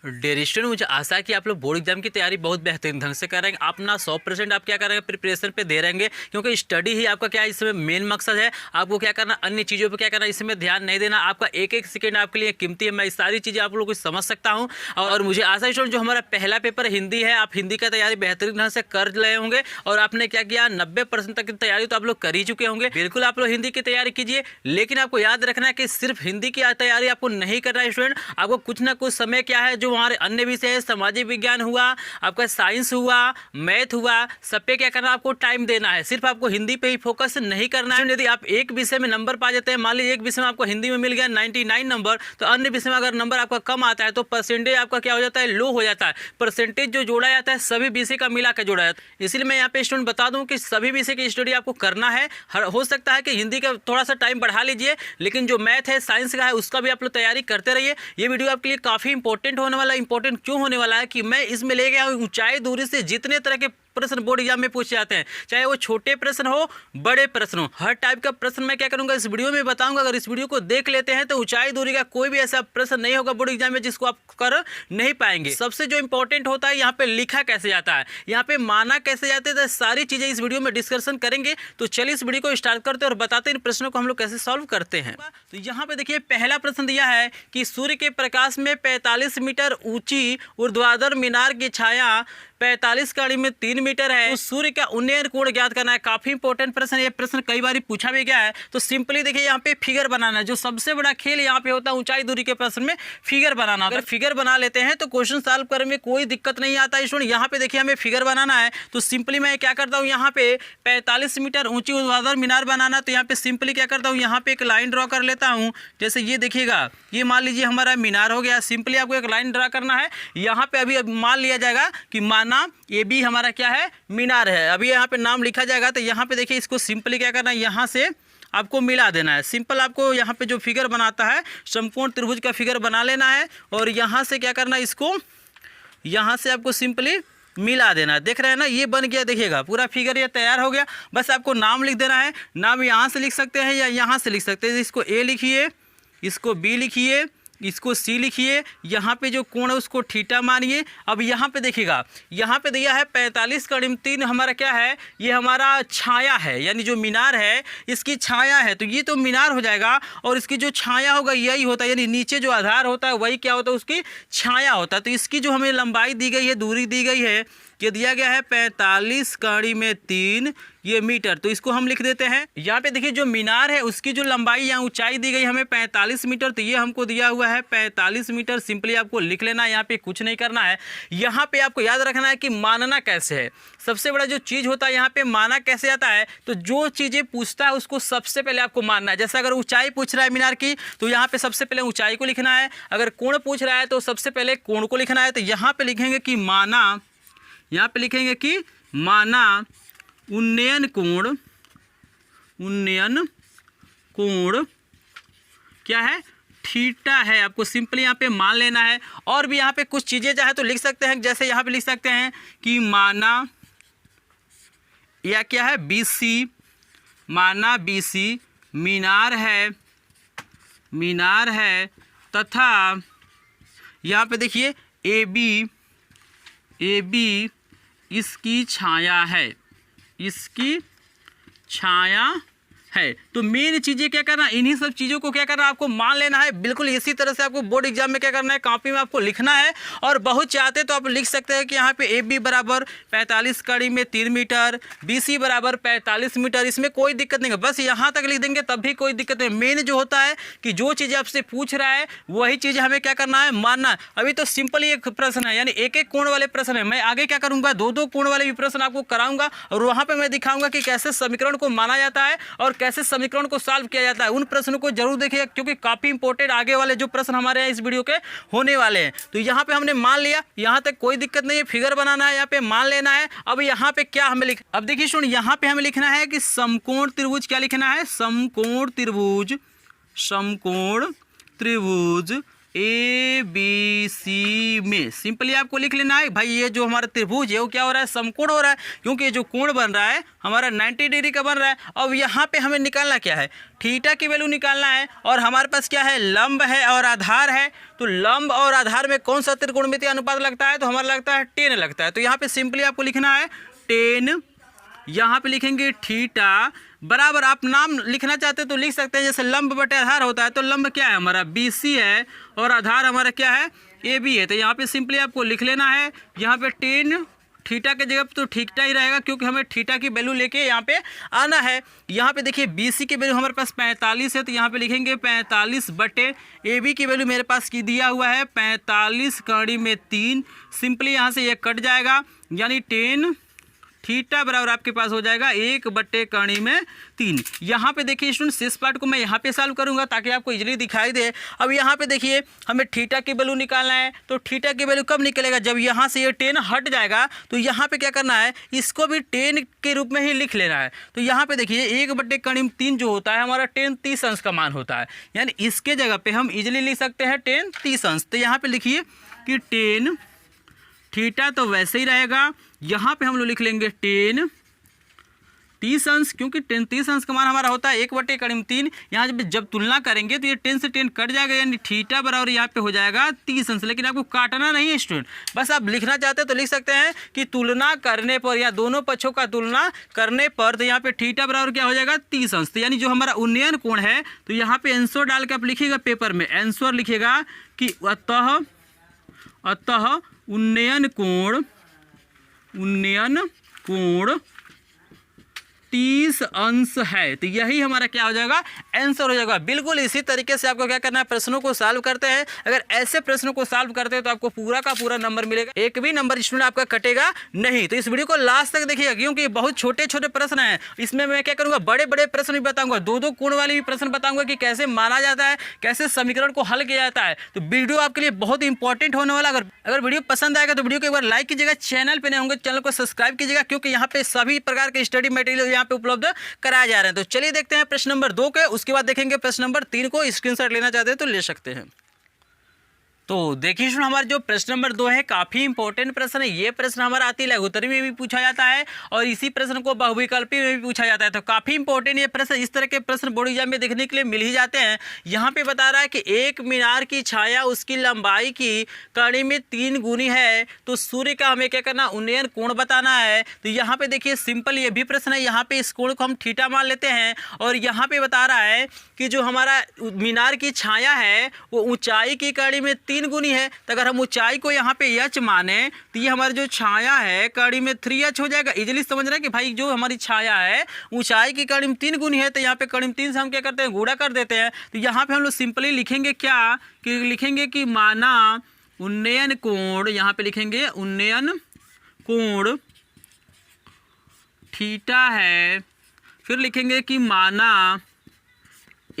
Dear student, मुझे आशा है कि आप लोग बोर्ड एग्जाम की तैयारी बहुत बेहतरीन ढंग से करेंगे। अपना 100% आप क्या करेंगे, प्रिपरेशन पे दे रहेंगे, क्योंकि स्टडी ही आपका क्या है, इसमें मेन मकसद है। आपको क्या करना, अन्य चीज़ों पे क्या करना, इसमें ध्यान नहीं देना। आपका एक एक सेकंड आपके लिए कीमती है। मैं इस सारी चीज़ें आप लोगों को समझ सकता हूँ। और मुझे आशा है स्टूडेंट, जो हमारा पहला पेपर हिंदी है, आप हिंदी का तैयारी बेहतरीन ढंग से कर रहे होंगे। और आपने क्या किया, 90% तक की तैयारी तो आप लोग कर ही चुके होंगे। बिल्कुल आप लोग हिंदी की तैयारी कीजिए, लेकिन आपको याद रखना है कि सिर्फ हिंदी की तैयारी आपको नहीं करना है स्टूडेंट। आपको कुछ ना कुछ समय क्या है, जो हमारे अन्य विषय, सामाजिक विज्ञान हुआ, आपका साइंस हुआ, मैथ हुआ, सब पे क्या करना, आपको टाइम देना है। सिर्फ आपको हिंदी पे ही फोकस नहीं करना है। यदि आप एक विषय में नंबर पा जाते हैं, मान लीजिए एक विषय में आपको हिंदी में मिल गया 99 नंबर, तो अन्य विषय में अगर नंबर आपका कम आता है तो परसेंटेज आपका क्या हो जाता है, लो हो जाता है। परसेंटेज जो जोड़ा जाता है सभी विषय का मिला कर जोड़ा जाता है। इसलिए मैं यहाँ पे स्टूडेंट बता दूं कि सभी विषय की स्टडी आपको करना है। हो सकता है कि हिंदी का थोड़ा सा टाइम बढ़ा लीजिए, लेकिन जो मैथ है, साइंस का है, उसका भी आप लोग तैयारी करते रहिए। ये वीडियो आपके लिए काफ़ी इंपॉर्टेंट होने वाला है। इंपॉर्टेंट क्यों होने वाला है कि मैं इसमें ले गया हूँ ऊंचाई दूरी से जितने तरह के प्रश्न बोर्ड एग्जाम में पूछे जाते हैं, चाहे वो छोटे प्रश्न हो, बड़े प्रश्न हो, हर टाइप का प्रश्न मैं क्या करूंगा, इस वीडियो में बताऊंगा। अगर इस वीडियो को देख लेते हैं तो ऊंचाई दूरी का कोई भी ऐसा प्रश्न नहीं होगा बोर्ड एग्जाम में जिसको आप कर नहीं पाएंगे। सबसे जो इंपॉर्टेंट होता है, यहाँ पे लिखा कैसे जाता है, यहाँ पे माना कैसे जाते हैं, तो सारी चीजें इस वीडियो में डिस्कशन करेंगे। तो चलिए इस वीडियो को स्टार्ट करते हैं और बताते हैं इन प्रश्नों को हम लोग कैसे सॉल्व करते हैं। तो यहाँ पे देखिए, पहला प्रश्न दिया है कि सूर्य के प्रकाश में 45 मीटर ऊंची ऊर्ध्वाधर मीनार की छाया 45 कड़ी में 3 मीटर है। तो सूर्य का उन्नयन कोण ज्ञात करना है। काफी इंपॉर्टेंट प्रश्न है, ये प्रश्न कई बार पूछा भी गया है। तो सिंपली देखिए, यहाँ पे फिगर बनाना है। जो सबसे बड़ा खेल यहाँ पे होता है ऊंचाई दूरी के प्रश्न में, फिगर बनाना। अगर फिगर बना लेते हैं तो क्वेश्चन सॉल्व करने में कोई दिक्कत नहीं आता है स्टूडेंट। यहाँ पे देखिए, हमें फिगर बनाना है, तो सिंपली मैं क्या करता हूँ, यहाँ पे 45 मीटर ऊंची ऊर्ध्वाधर मीनार बनाना। तो यहाँ पे सिंपली क्या करता हूँ, यहाँ पे एक लाइन ड्रॉ कर लेता हूँ। जैसे ये देखिएगा, ये मान लीजिए हमारा मीनार हो गया। सिंपली आपको एक लाइन ड्रा करना है। यहाँ पे अभी मान लिया जाएगा कि माना ये भी हमारा क्या है, मीनार है। अभी यहाँ पे नाम लिखा जाएगा। तो यहाँ पे देखिए, इसको सिंपली क्या करना है, यहाँ से आपको मिला देना है। सिंपल आपको यहाँ पे जो फिगर बनाता है, समकोण त्रिभुज का फिगर बना लेना है। और यहाँ से क्या करना है, इसको यहाँ से आपको सिंपली मिला देना है। देख रहे हैं ना, ये बन गया। देखिएगा, पूरा फिगर ये तैयार हो गया। बस आपको नाम लिख देना है। नाम यहाँ से लिख सकते हैं या यहाँ से लिख सकते हैं। इसको ए लिखिए, इसको बी लिखिए, इसको सी लिखिए। यहाँ पे जो कोण है उसको थीटा मानिए। अब यहाँ पे देखिएगा, यहाँ पे दिया है 45 कड़ी में 3, हमारा क्या है, ये हमारा छाया है, यानी जो मीनार है इसकी छाया है। तो ये तो मीनार हो जाएगा, और इसकी जो छाया होगा यही होता है, यानी नीचे जो आधार होता है वही क्या होता है, उसकी छाया होता है। तो इसकी जो हमें लंबाई दी गई है, दूरी दी गई है, ये दिया गया है 45 कड़ी में 3 ये मीटर। तो इसको हम लिख देते हैं। यहाँ पे देखिए, जो मीनार है उसकी जो लंबाई या ऊंचाई दी गई हमें 45 मीटर, तो ये हमको दिया हुआ है 45 मीटर। सिंपली आपको लिख लेना है, यहाँ पे कुछ नहीं करना है। यहाँ पे आपको याद रखना है कि मानना कैसे है। सबसे बड़ा जो चीज़ होता है यहाँ पे, माना कैसे आता है, तो जो चीज़ें पूछता है उसको सबसे पहले आपको मानना है। जैसे अगर ऊंचाई पूछ रहा है मीनार की, तो यहाँ पे सबसे पहले ऊंचाई को लिखना है। अगर कोण पूछ रहा है तो सबसे पहले कोण को लिखना है। तो यहाँ पे लिखेंगे कि माना, यहाँ पे लिखेंगे कि माना उन्नयन कोण, उन्नयन कोण क्या है, थीटा है। आपको सिंपली यहाँ पे मान लेना है। और भी यहाँ पे कुछ चीज़ें चाहे तो लिख सकते हैं। जैसे यहाँ पे लिख सकते हैं कि माना, या क्या है, BC, माना BC मीनार है, मीनार है, तथा यहाँ पे देखिए AB इसकी छाया है, इसकी छाया है। तो मेन चीज़ें क्या करना, इन्हीं सब चीज़ों को क्या करना, आपको मान लेना है। बिल्कुल इसी तरह से आपको बोर्ड एग्जाम में क्या करना है, कॉपी में आपको लिखना है। और बहुत चाहते तो आप लिख सकते हैं कि यहाँ पे AB बराबर 45 कड़ी में 3 मीटर, BC बराबर 45 मीटर। इसमें कोई दिक्कत नहीं है, बस यहाँ तक लिख देंगे तब भी कोई दिक्कत नहीं। मेन जो होता है कि जो चीज़ें आपसे पूछ रहा है वही चीज़ हमें क्या करना है, मानना। अभी तो सिंपल एक प्रश्न है, यानी एक एक कोण वाले प्रश्न है। मैं आगे क्या करूँगा, 2-2 कोण वाले भी प्रश्न आपको कराऊंगा, और वहाँ पर मैं दिखाऊंगा कि कैसे समीकरण को माना जाता है और कैसे समीकरण को सॉल्व किया जाता है। उन प्रश्नों को जरूर देखिए, क्योंकि काफी इंपॉर्टेंट आगे वाले जो प्रश्न हमारे यहाँ इस वीडियो के होने वाले हैं। तो यहाँ पे हमने मान लिया, यहाँ तक कोई दिक्कत नहीं है। फिगर बनाना है, यहाँ पे मान लेना है। अब यहाँ पे क्या हमें अब देखिए सुन, यहाँ पे हमें लिखना है कि समकोण त्रिभुज, क्या लिखना है, समकोण त्रिभुज, समकोण त्रिभुज ABC में। सिंपली आपको लिख लेना है भाई ये जो हमारा त्रिभुज है वो क्या हो रहा है, समकोण हो रहा है, क्योंकि ये जो कोण बन रहा है हमारा 90 डिग्री का बन रहा है। अब यहाँ पे हमें निकालना क्या है, थीटा की वैल्यू निकालना है, और हमारे पास क्या है, लंब है और आधार है। तो लंब और आधार में कौन सा त्रिकोणमितीय अनुपात लगता है, तो हमारा लगता है 10 लगता है। तो यहाँ पे सिंपली आपको लिखना है 10, यहाँ पे लिखेंगे थीटा बराबर, आप नाम लिखना चाहते हैं तो लिख सकते हैं, जैसे लंब बटे आधार होता है, तो लंब क्या है हमारा BC है और आधार हमारा क्या है AB है। तो यहाँ पे सिंपली आपको लिख लेना है, यहाँ पे 10 थीटा के जगह तो थीटा ही रहेगा, क्योंकि हमें थीटा की वैल्यू लेके यहाँ पे आना है। यहाँ पे देखिए BC की वैल्यू हमारे पास 45 है, तो यहाँ पे लिखेंगे 45 बटे AB की वैल्यू मेरे पास की दिया हुआ है 45 कड़ी में 3। सिंपली यहाँ से ये कट जाएगा, यानी 10 थीटा बराबर आपके पास हो जाएगा 1 बटे कड़ी में 3। यहाँ पे देखिए स्टूडेंट शेष पार्ट को मैं यहाँ पे सॉल्व करूँगा ताकि आपको इजीली दिखाई दे। अब यहाँ पे देखिए हमें थीटा की वैल्यू निकालना है, तो थीटा की वैल्यू कब निकलेगा, जब यहाँ से ये 10 हट जाएगा। तो यहाँ पे क्या करना है, इसको भी 10 के रूप में ही लिख लेना है। तो यहाँ पे देखिए 1 बटे कड़ी में 3 जो होता है हमारा 10 30 अंश का मान होता है, यानी इसके जगह पे हम इजिली लिख सकते हैं 10 30 अंश। तो यहाँ पे लिखिए कि 10 थीटा तो वैसे ही रहेगा, यहाँ पे हम लोग लिख लेंगे 10 30 अंश, क्योंकि 10 30 अंश का मान हमारा होता है 1 बटे कड़ी में 3। यहाँ जब तुलना करेंगे तो ये 10 से 10 कट जाएगा, यानी थीटा बराबर यहाँ पे हो जाएगा 30 अंश। लेकिन आपको काटना नहीं है स्टूडेंट, बस आप लिखना चाहते हैं तो लिख सकते हैं कि तुलना करने पर या दोनों पक्षों का तुलना करने पर, तो यहाँ पे थीटा बराबर क्या हो जाएगा 30 अंश। तो यानी जो हमारा उन्नयन कोण है, तो यहाँ पे आंसर डाल के आप लिखिएगा पेपर में, आंसर लिखिएगा कि अतः उन्नयन कोण 30 अंश है। तो यही हमारा क्या हो जाएगा, आंसर हो जाएगा। बिल्कुल इसी तरीके से आपको क्या करना है, प्रश्नों को सॉल्व करते हैं। अगर ऐसे प्रश्नों को सॉल्व करते हैं तो आपको पूरा का पूरा नंबर मिलेगा, एक भी नंबर स्टूडेंट आपका कटेगा नहीं। तो इस वीडियो को लास्ट तक देखिएगा, क्योंकि बहुत छोटे छोटे प्रश्न हैं। इसमें मैं क्या करूँगा, बड़े बड़े प्रश्न भी बताऊँगा, 2-2 कोण वाले भी प्रश्न बताऊँगा कि कैसे माना जाता है, कैसे समीकरण को हल किया जाता है। तो वीडियो आपके लिए बहुत इंपॉर्टेंट होने वाला। अगर वीडियो पसंद आएगा तो वीडियो को एक बार लाइक कीजिएगा, चैनल पर नए होंगे चैनल को सब्सक्राइब कीजिएगा, क्योंकि यहाँ पे सभी प्रकार के स्टडी मटेरियल पे उपलब्ध कराए जा रहे हैं। तो चलिए देखते हैं प्रश्न नंबर 2 के, उसके बाद देखेंगे प्रश्न नंबर 3 को। स्क्रीनशॉट लेना चाहते हैं तो ले सकते हैं। तो देखिए सुन, हमारा जो प्रश्न नंबर 2 है काफ़ी इंपॉर्टेंट प्रश्न है। ये प्रश्न हमारा अति लघुत्तरी में भी पूछा जाता है और इसी प्रश्न को बहुविकल्पी में भी पूछा जाता है। तो काफ़ी इंपॉर्टेंट ये प्रश्न, इस तरह के प्रश्न बोर्ड एग्जाम में देखने के लिए मिल ही जाते हैं। यहाँ पे बता रहा है कि एक मीनार की छाया उसकी लंबाई की कड़ी में 3 गुनी है, तो सूर्य का हमें क्या करना, उन्नयन कोण बताना है। तो यहाँ पे देखिए सिंपल ये भी प्रश्न है, यहाँ पे इस कोण को हम थीटा मान लेते हैं, और यहाँ पे बता रहा है कि जो हमारा मीनार की छाया है वो ऊंचाई की कड़ी में 3 गुनी है। तो अगर हम ऊंचाई को यहाँ पे h माने तो ये हमारी जो छाया है कड़ी में 3h हो जाएगा। इजीली समझ रहे हैं कि भाई जो हमारी छाया है ऊंचाई की कड़ी में 3 गुनी है, तो यहाँ पे कड़ी में 3 से हम क्या करते हैं, गुणा कर देते हैं। तो यहाँ पे हम लोग सिंपली लिखेंगे क्या, कि लिखेंगे कि माना उन्नयन कोण, यहाँ पे लिखेंगे उन्नयन कोण थीटा है, फिर लिखेंगे कि माना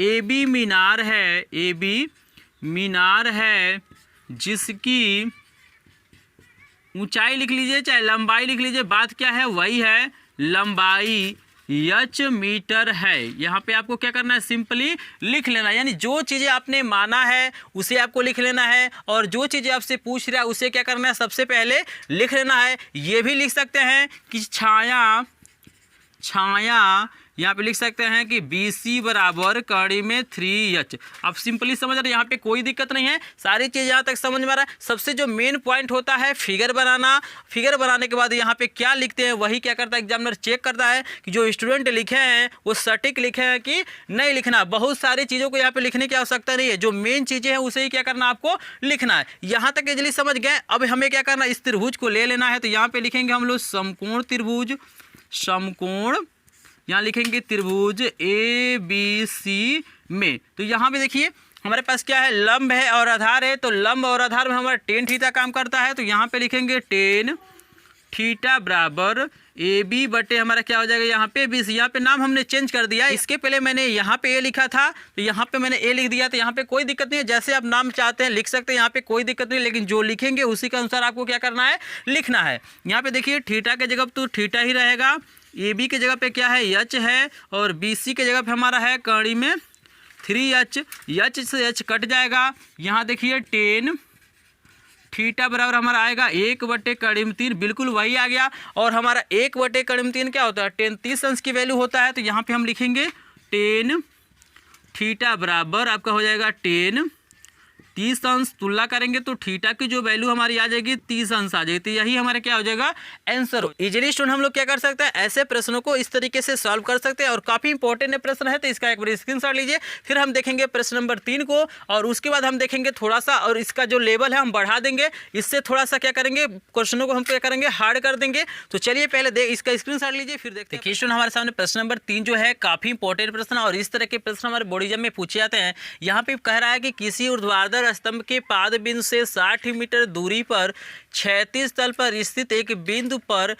AB मीनार है, AB मीनार है जिसकी ऊंचाई लिख लीजिए चाहे लंबाई लिख लीजिए, बात क्या है वही है, लंबाई h मीटर है। यहाँ पे आपको क्या करना है, सिंपली लिख लेना, यानी जो चीज़ें आपने माना है उसे आपको लिख लेना है, और जो चीज़ें आपसे पूछ रहा है उसे क्या करना है, सबसे पहले लिख लेना है। ये भी लिख सकते हैं कि छाया यहाँ पे लिख सकते हैं कि BC बराबर कड़ी में 3h। अब सिंपली समझ रहे हैं, यहाँ पे कोई दिक्कत नहीं है, सारी चीज़ यहाँ तक समझ में आ रहा है। सबसे जो मेन पॉइंट होता है फिगर बनाना, फिगर बनाने के बाद यहाँ पे क्या लिखते हैं वही क्या करता है, एग्जामिनर चेक करता है कि जो स्टूडेंट लिखे हैं वो सटीक लिखे हैं कि नहीं लिखना। बहुत सारी चीज़ों को यहाँ पे लिखने की आवश्यकता नहीं है, जो मेन चीज़ें हैं उसे ही क्या करना आपको लिखना है। यहाँ तक इजली समझ गए। अब हमें क्या करना, इस त्रिभुज को ले लेना है। तो यहाँ पे लिखेंगे हम लोग समकोण त्रिभुज, समकोण, यहाँ लिखेंगे त्रिभुज ABC में। तो यहाँ पे देखिए हमारे पास क्या है, लंब है और आधार है, तो लंब और आधार में हमारा tan थीटा काम करता है। तो यहाँ पे लिखेंगे tan थीटा बराबर AB बटे हमारा क्या हो जाएगा, यहाँ पे BC। यहाँ पे नाम हमने चेंज कर दिया, इसके पहले मैंने यहाँ पे A लिखा था तो यहाँ पे मैंने A लिख दिया। तो यहाँ पे कोई दिक्कत नहीं है, जैसे आप नाम चाहते हैं लिख सकते हैं, यहाँ पे कोई दिक्कत नहीं, लेकिन जो लिखेंगे उसी के अनुसार आपको क्या करना है, लिखना है। यहाँ पे देखिए थीटा के जगह तो थीटा ही रहेगा, AB की जगह पे क्या है, h है, और BC के जगह पे हमारा है कड़ी में 3h, एच से एच कट जाएगा। यहाँ देखिए टेन थीटा बराबर हमारा आएगा 1/3, बिल्कुल वही आ गया। और हमारा 1/3 क्या होता है, टेन 30 अंश की वैल्यू होता है। तो यहाँ पे हम लिखेंगे टेन थीटा बराबर आपका हो जाएगा टेन 30 अंश। तुलना करेंगे तो थीटा की जो वैल्यू हमारी आ जाएगी 30 अंश आ जाएगी। तो यही हमारा क्या हो जाएगा आंसर। इजीली स्टूडेंट हम लोग क्या कर सकते हैं, ऐसे प्रश्नों को इस तरीके से सॉल्व कर सकते हैं और काफ़ी इंपॉर्टेंट प्रश्न है। तो इसका एक बार स्क्रीनशॉट लीजिए। फिर हम देखेंगे प्रश्न नंबर 3 को और उसके बाद हम देखेंगे थोड़ा सा, और इसका जो लेवल है हम बढ़ा देंगे। इससे थोड़ा सा क्या करेंगे, क्वेश्चनों को हम क्या करेंगे, हार्ड कर देंगे। तो चलिए पहले इसका स्क्रीनशॉट लीजिए, फिर देखते हैं। स्टूडेंट हमारे सामने प्रश्न नंबर 3 जो है काफ़ी इंपॉर्टेंट प्रश्न और इस तरह के प्रश्न हमारे बोर्ड एग्जाम में पूछे जाते हैं। यहाँ पे कह रहा है कि किसी ऊर्ध्वाधर स्तंभ के पाद बिंदु से 60 मीटर दूरी पर क्षैतिज तल पर स्थित एक बिंदु पर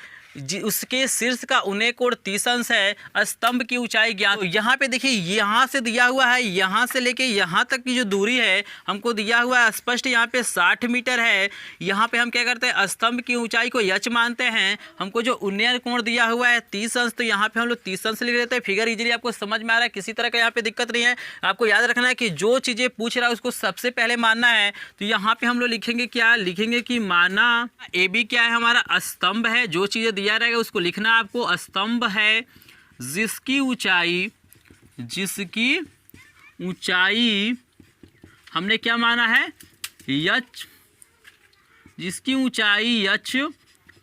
उसके शीर्ष का उन्नय कोण 30 अंश है, स्तंभ की ऊंचाई ज्ञात। तो यहाँ पे देखिए, यहाँ से दिया हुआ है, यहाँ से लेके यहाँ तक की जो दूरी है हमको दिया हुआ है स्पष्ट, यहाँ पे 60 मीटर है। यहाँ पे हम क्या करते हैं, स्तंभ की ऊंचाई को यच मानते हैं। हमको जो उन्नयन कोण दिया हुआ है 30 अंश, तो यहाँ पे हम लोग 30 अंश लिख लेते हैं। फिगर इजीली आपको समझ में आ रहा है, किसी तरह का यहाँ पे दिक्कत नहीं है। आपको याद रखना है कि जो चीज़ें पूछ रहा है उसको सबसे पहले मानना है। तो यहाँ पे हम लोग लिखेंगे क्या, लिखेंगे कि माना ए बी क्या है, हमारा स्तंभ है। जो चीज़ें दिया रहेगा उसको लिखना आपको, स्तंभ है जिसकी ऊंचाई हमने क्या माना है, यच, जिसकी ऊंचाई यच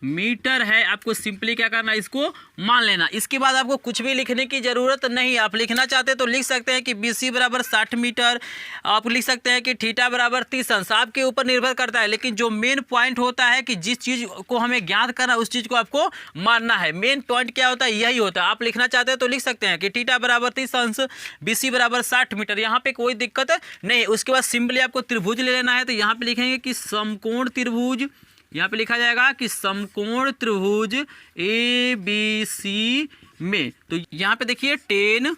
मीटर है। आपको सिंपली क्या करना है, इसको मान लेना। इसके बाद आपको कुछ भी लिखने की ज़रूरत नहीं। आप लिखना चाहते हैं तो लिख सकते हैं कि BC बराबर 60 मीटर, आप लिख सकते हैं कि थीटा बराबर 30 अंश, आपके ऊपर निर्भर करता है। लेकिन जो मेन पॉइंट होता है कि जिस चीज़ को हमें ज्ञात करना है उस चीज़ को आपको मानना है। मेन पॉइंट क्या होता है, यही होता है। आप लिखना चाहते हैं तो लिख सकते हैं कि थीटा बराबर 30 अंश, BC बराबर 60 मीटर, यहाँ पर कोई दिक्कत नहीं। उसके बाद सिंपली आपको त्रिभुज ले लेना है। तो यहाँ पर लिखेंगे कि समकोण त्रिभुज, यहाँ पे लिखा जाएगा कि समकोण त्रिभुज ABC में। तो यहाँ पे देखिए टेन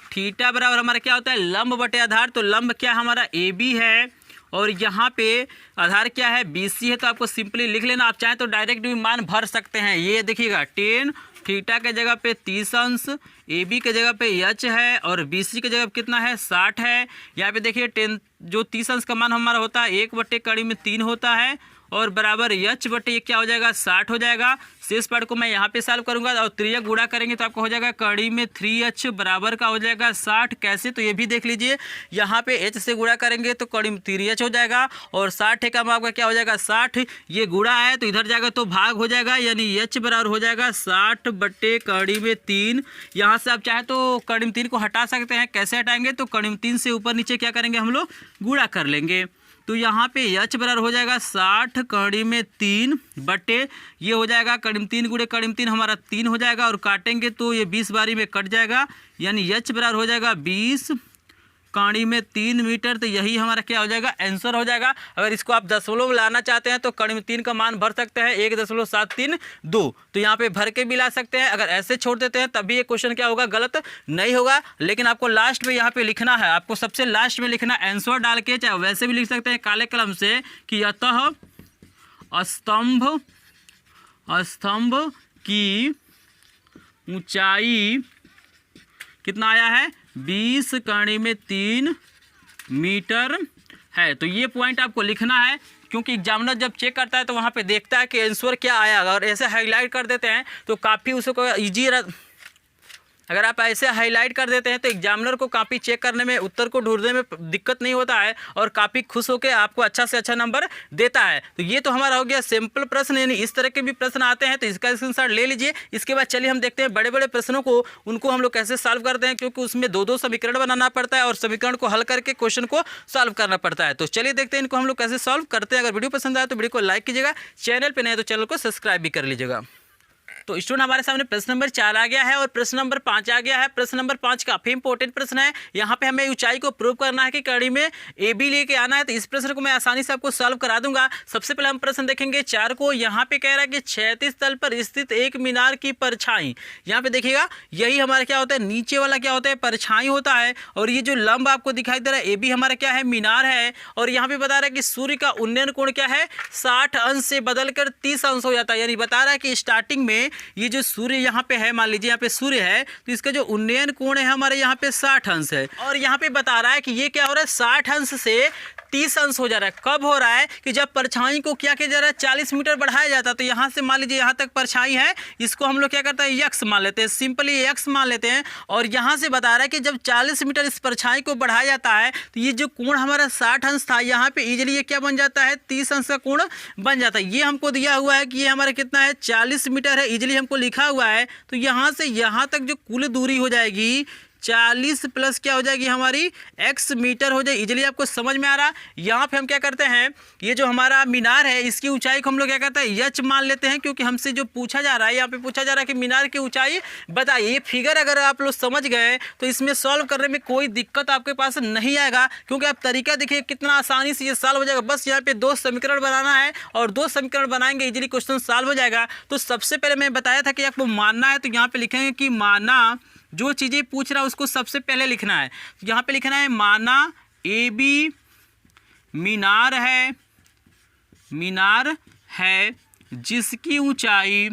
थीटा बराबर हमारा क्या होता है, लंब बटे आधार। तो लंब क्या हमारा AB है और यहाँ पे आधार क्या है, BC है। तो आपको सिंपली लिख लेना। आप चाहें तो डायरेक्ट भी मान भर सकते हैं। ये देखिएगा टेन थीटा के जगह पे 30 अंश, AB के जगह पे यच है और BC के जगह पे कितना है, 60 है। यहाँ पे देखिए टेन जो 30 अंश का मान हमारा होता है 1/3 होता है और बराबर यच बटे ये क्या हो जाएगा, 60 हो जाएगा। शेष पार्ट को मैं यहाँ पे सॉल्व करूँगा और त्रिज्या गुणा करेंगे तो आपको हो जाएगा कड़ी में 3h बराबर का हो जाएगा 60। कैसे, तो ये भी देख लीजिए। यहाँ पे h से गुणा करेंगे तो कड़ी में 3h हो जाएगा और 60 है का आपका क्या हो जाएगा 60। ये गुणा है तो इधर जाएगा तो भाग हो जाएगा, यानी h बराबर हो जाएगा 60 बटे कड़ी में 3। यहाँ से आप चाहे तो कड़ी में 3 को हटा सकते हैं। कैसे हटाएंगे, तो कड़ी में 3 से ऊपर नीचे क्या करेंगे हम लोग, गुणा कर लेंगे। तो यहाँ पे h बराबर हो जाएगा 60 कड़ी में 3 बटे ये हो जाएगा कड़ी में 3 गुणे कड़ी में 3 हमारा 3 हो जाएगा और काटेंगे तो ये 20 बारी में कट जाएगा, यानी h बराबर हो जाएगा 20 कड़ी में 3 मीटर। तो यही हमारा क्या हो जाएगा, आंसर हो जाएगा। अगर इसको आप दशमलव में लाना चाहते हैं तो कड़ी में 3 का मान भर सकते हैं 1.732। तो यहाँ पे भर के भी ला सकते हैं। अगर ऐसे छोड़ देते हैं तब भी ये क्वेश्चन क्या होगा, गलत नहीं होगा। लेकिन आपको लास्ट में यहाँ पे लिखना है, आपको सबसे लास्ट में लिखना आंसर डाल के, चाहे वैसे भी लिख सकते हैं काले कलम से कि अतः स्तंभ की ऊंचाई कितना आया है, 20 कड़ी में 3 मीटर है। तो ये पॉइंट आपको लिखना है, क्योंकि एग्जामिनर जब चेक करता है तो वहाँ पे देखता है कि आंसर क्या आया। और ऐसे हाईलाइट कर देते हैं तो काफ़ी उसको ईजी, अगर आप ऐसे हाईलाइट कर देते हैं तो एग्जामिनर को काफ़ी चेक करने में, उत्तर को ढूंढने में दिक्कत नहीं होता है और काफ़ी खुश होकर आपको अच्छा से अच्छा नंबर देता है। तो ये तो हमारा हो गया सिंपल प्रश्न, यानी इस तरह के भी प्रश्न आते हैं तो इसका स्क्रीनशॉट ले लीजिए। इसके बाद चलिए हम देखते हैं बड़े बड़े प्रश्नों को, उनको हम लोग कैसे सॉल्व करते हैं, क्योंकि उसमें 2-2 समीकरण बनाना पड़ता है और समीकरण को हल करके क्वेश्चन को सॉल्व करना पड़ता है। तो चलिए देखते हैं इनको हम लोग कैसे सॉल्व करते हैं। अगर वीडियो पसंद आए तो वीडियो को लाइक कीजिएगा, चैनल पर नए तो चैनल को सब्सक्राइब भी कर लीजिएगा। तो स्टूडेंट हमारे सामने प्रश्न नंबर 4 आ गया है और प्रश्न नंबर 5 आ गया है। प्रश्न नंबर 5 काफी इंपॉर्टेंट प्रश्न है। यहाँ पे हमें ऊंचाई को प्रूव करना है कि कड़ी में AB लेके आना है। तो इस प्रश्न को मैं आसानी से आपको सॉल्व करा दूंगा। सबसे पहले हम प्रश्न देखेंगे 4 को। यहाँ पे कह रहा है कि क्षैतिज तल पर स्थित एक मीनार की परछाई, यहाँ पे देखिएगा यही हमारा क्या होता है, नीचे वाला क्या होता है, परछाई होता है। और ये जो लंब आपको दिखाई दे रहा है AB हमारा क्या है, मीनार है। और यहाँ पे बता रहा है कि सूर्य का उन्नयन कोण क्या है, 60 अंश से बदलकर 30 अंश हो जाता है। यानी बता रहा है कि स्टार्टिंग में ये जो सूर्य यहाँ पे है, मान लीजिए यहाँ पे सूर्य है, तो इसका जो उन्नयन कोण है हमारे यहाँ पे 60 अंश है। और यहाँ पे बता रहा है कि ये क्या हो रहा है, 60 अंश से 30 अंश हो जा रहा है। कब हो रहा है कि जब परछाई को क्या किया जा रहा है, 40 मीटर बढ़ाया जाता है। तो यहाँ से मान लीजिए यहाँ तक परछाई है, इसको हम लोग क्या करते हैं, यक्स मान लेते हैं, सिंपली यक्स मान लेते हैं। और यहाँ से बता रहा है कि जब 40 मीटर इस परछाई को बढ़ाया जाता है तो ये जो कोण हमारा 60 अंश था, यहाँ पे इजीली ये क्या बन जाता है, 30 अंश का कोण बन जाता है। ये हमको दिया हुआ है कि ये हमारा कितना है, 40 मीटर है, इजीली हमको लिखा हुआ है। तो यहाँ से यहाँ तक जो कुल दूरी हो जाएगी 40 प्लस क्या हो जाएगी हमारी, x मीटर हो जाएगी। इजीली आपको समझ में आ रहा। यहाँ पे हम क्या करते हैं, ये जो हमारा मीनार है इसकी ऊंचाई को हम लोग क्या करते हैं, यच मान लेते हैं, क्योंकि हमसे जो पूछा जा रहा है, यहाँ पे पूछा जा रहा है कि मीनार की ऊंचाई बताइए। ये फिगर अगर आप लोग समझ गए तो इसमें सॉल्व करने में कोई दिक्कत आपके पास नहीं आएगा, क्योंकि आप तरीका देखिए कितना आसानी से ये सॉल्व हो जाएगा। बस यहाँ पे 2 समीकरण बनाना है और 2 समीकरण बनाएंगे, इजीली क्वेश्चन सॉल्व हो जाएगा। तो सबसे पहले मैं बताया था कि आपको मानना है, तो यहाँ पे लिखेंगे कि माना, जो चीज़ें पूछ रहा है उसको सबसे पहले लिखना है। यहाँ पे लिखना है माना AB मीनार है जिसकी ऊंचाई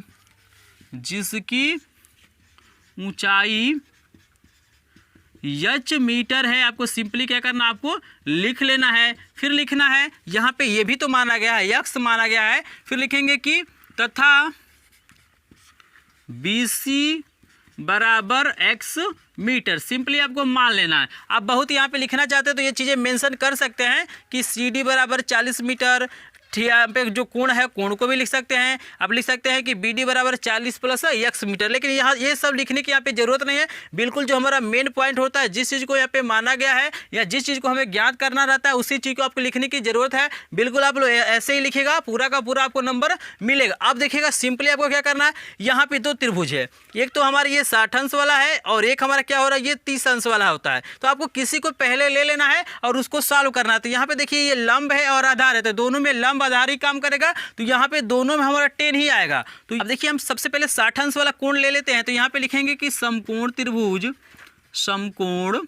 यच मीटर है। आपको सिंपली क्या करना, आपको लिख लेना है। फिर लिखना है यहाँ पे ये भी तो माना गया है, यक्स माना गया है। फिर लिखेंगे कि तथा BC बराबर x मीटर, सिंपली आपको मान लेना है। आप बहुत यहाँ पे लिखना चाहते हैं तो ये चीज़ें मेंशन कर सकते हैं कि CD बराबर 40 मीटर, यहाँ पे जो कोण है कोण को भी लिख सकते हैं। आप लिख सकते हैं कि BD बराबर 40 प्लस x मीटर, लेकिन यहाँ ये सब लिखने की यहाँ पे जरूरत नहीं है। बिल्कुल जो हमारा मेन पॉइंट होता है, जिस चीज़ को यहाँ पे माना गया है या जिस चीज़ को हमें ज्ञात करना रहता है, उसी चीज़ को आपको लिखने की जरूरत है। बिल्कुल आप लोग ऐसे ही लिखेगा, पूरा का पूरा आपको नंबर मिलेगा। अब देखिएगा सिंपली आपको क्या करना है, यहाँ पे 2 त्रिभुज है, एक तो हमारा ये 60 अंश वाला है और एक हमारा क्या हो रहा है, ये 30 अंश वाला होता है। तो आपको किसी को पहले ले लेना है और उसको सॉल्व करना है। तो यहाँ पे देखिए ये लंब है और आधार है, तो दोनों में लंब आधार ही काम करेगा। तो यहाँ पे दोनों में हमारा 10 ही आएगा। तो अब देखिए हम सबसे पहले 60 अंश वाला कोण ले लेते हैं। तो यहाँ पे लिखेंगे कि समकोण त्रिभुज, समकोण,